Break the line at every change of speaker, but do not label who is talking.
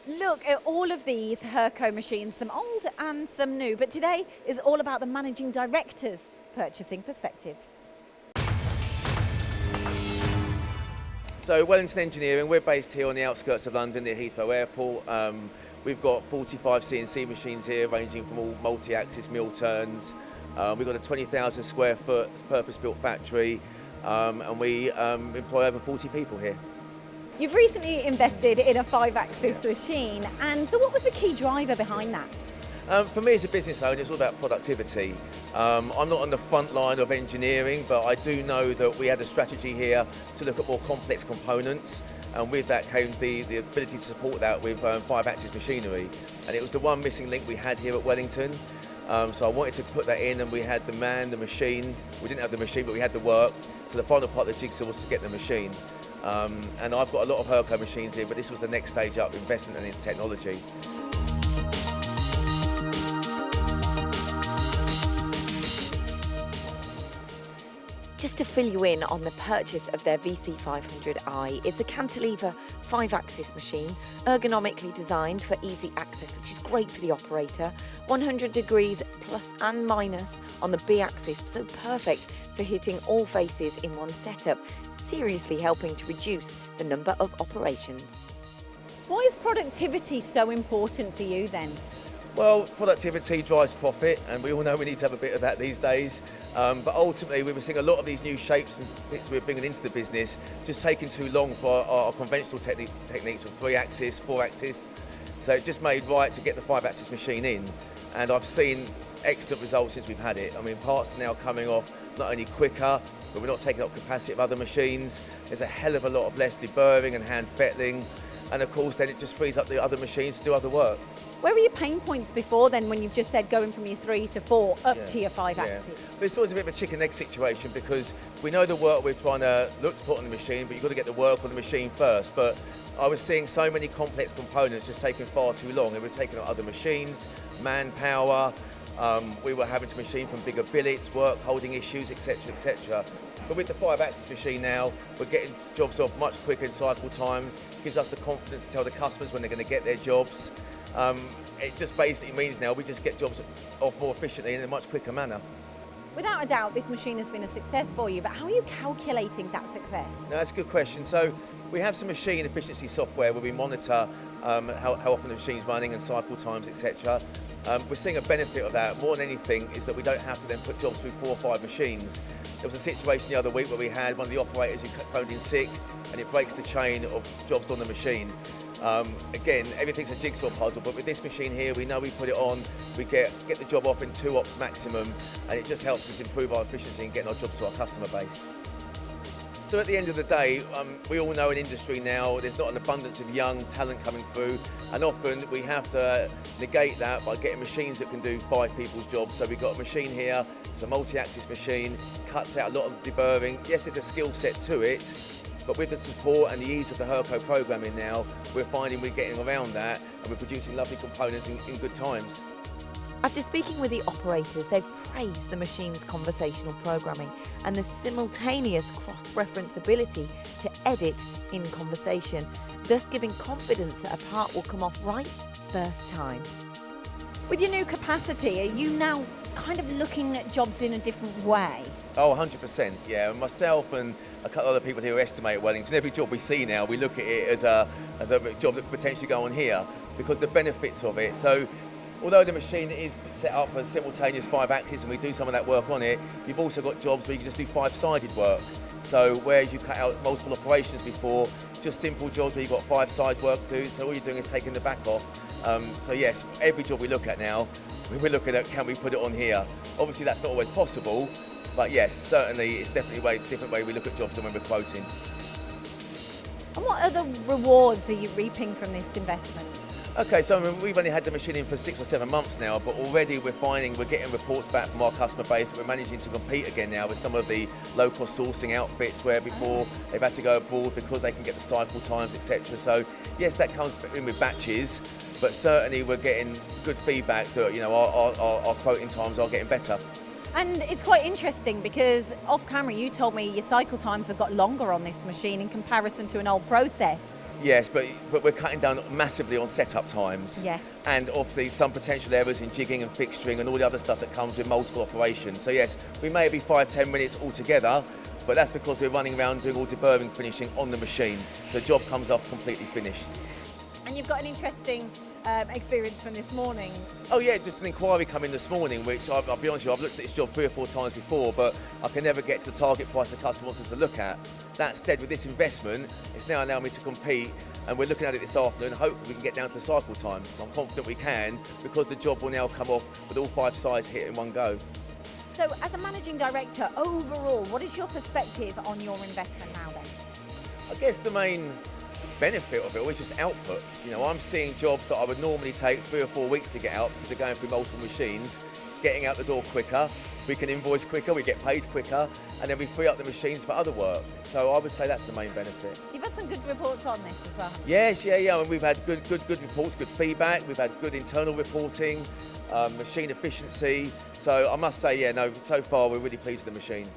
look at all of these Hurco machines, some old and some new, but today is all about the Managing Director's purchasing perspective.
So Wellington Engineering, we're based here on the outskirts of London near Heathrow Airport. We've got 45 CNC machines here ranging from all multi-axis mill turns. We've got a 20,000 square foot purpose-built factory and we employ over 40 people here.
You've recently invested in a 5-axis machine, and so what was the key driver behind that?
For me as a business owner, it's all about productivity. I'm not on the front line of engineering, but I do know that we had a strategy here to look at more complex components, and with that came the ability to support that with 5-axis machinery. And it was the one missing link we had here at Wellington. So I wanted to put that in, and we had the man, the machine. We didn't have the machine, but we had the work. So the final part of the jigsaw was to get the machine. And I've got a lot of Hurco machines here, but this was the next stage up, investment in technology.
Just to fill you in on the purchase of their VC500i, it's a cantilever 5-axis machine, ergonomically designed for easy access, which is great for the operator, 100 degrees plus and minus on the B-axis, so perfect for hitting all faces in one setup, seriously helping to reduce the number of operations.
Why is productivity so important for you then?
Well, productivity drives profit, and we all know we need to have a bit of that these days. But ultimately, we were seeing a lot of these new shapes and bits we're bringing into the business just taking too long for our conventional techniques of 3-axis, 4-axis. So it just made right to get the 5-axis machine in. And I've seen excellent results since we've had it. I mean, parts are now coming off not only quicker, but we're not taking up capacity of other machines. There's a hell of a lot of less deburring and hand fettling. And of course, then it just frees up the other machines to do other work.
Where were your pain points before then, when you've just said going from your 3 to 4 up to your 5-axis?
But it's always a bit of a chicken egg situation, because we know the work we're trying to look to put on the machine, but you've got to get the work on the machine first. But I was seeing so many complex components just taking far too long, and we're taking on other machines, manpower. We were having to machine from bigger billets, work holding issues, etc., etc. But with the 5-axis machine now, we're getting jobs off much quicker in cycle times. Gives us the confidence to tell the customers when they're going to get their jobs. It just basically means now we just get jobs off more efficiently in a much quicker manner.
Without a doubt, this machine has been a success for you, but how are you calculating that success?
No, that's a good question. So we have some machine efficiency software where we monitor how often the machine's running and cycle times, etc. We're seeing a benefit of that more than anything is that we don't have to then put jobs through 4 or 5 machines. There was a situation the other week where we had one of the operators who phoned in sick, and it breaks the chain of jobs on the machine. Again, everything's a jigsaw puzzle, but with this machine here, we know we put it on, we get the job off in 2 ops maximum, and it just helps us improve our efficiency and getting our jobs to our customer base. So at the end of the day, we all know in industry now there's not an abundance of young talent coming through, and often we have to negate that by getting machines that can do 5 people's jobs. So we've got a machine here, it's a multi-axis machine, cuts out a lot of deburring. Yes, there's a skill set to it, but with the support and the ease of the Hurco programming now, we're finding we're getting around that, and we're producing lovely components in good times.
After speaking with the operators, they've praised the machine's conversational programming and the simultaneous cross-reference ability to edit in conversation, thus giving confidence that a part will come off right first time.
With your new capacity, are you now kind of looking at jobs in a different way?
Oh, 100%, yeah. Myself and a couple of other people here who estimate at Wellington, every job we see now, we look at it as a job that could potentially go on here because the benefits of it. So, although the machine is set up for simultaneous 5-axis and we do some of that work on it, you've also got jobs where you can just do 5-sided work. So, whereas you cut out multiple operations before, just simple jobs where you've got 5-side work to do, so all you're doing is taking the back off. So yes, every job we look at now, we're looking at can we put it on here. Obviously that's not always possible, but yes, certainly it's definitely a different way we look at jobs than when we're quoting.
And what other rewards are you reaping from this investment?
Okay, so we've only had the machine in for 6 or 7 months now, but already we're finding we're getting reports back from our customer base that we're managing to compete again now with some of the low-cost sourcing outfits where before they've had to go abroad because they can get the cycle times, etc. So yes, that comes in with batches, but certainly we're getting good feedback that our quoting times are getting better.
And it's quite interesting because off camera you told me your cycle times have got longer on this machine in comparison to an old process.
Yes, but we're cutting down massively on setup times.
Yes.
And obviously some potential errors in jigging and fixturing and all the other stuff that comes with multiple operations. So yes, we may be 5-10 minutes altogether, but that's because we're running around doing all deburring finishing on the machine. The job comes off completely finished.
And you've got an interesting experience from this morning.
Oh yeah, just an inquiry come in this morning, which I'll be honest with you, I've looked at this job 3 or 4 times before, but I can never get to the target price the customer wants us to look at. That said, with this investment, it's now allowing me to compete, and we're looking at it this afternoon, and hopefully we can get down to the cycle times. I'm confident we can, because the job will now come off with all 5 sides hit in one go.
So as a managing director, overall, what is your perspective on your investment now then?
I guess the main benefit of it all is just output. You know, I'm seeing jobs that I would normally take 3 or 4 weeks to get out because they're going through multiple machines, getting out the door quicker, we can invoice quicker, we get paid quicker, and then we free up the machines for other work. So I would say that's the main benefit.
You've had some good reports on this as well.
Yes, yeah, and we've had good reports, good feedback, we've had good internal reporting, machine efficiency. So I must say, yeah, no, so far we're really pleased with the machine.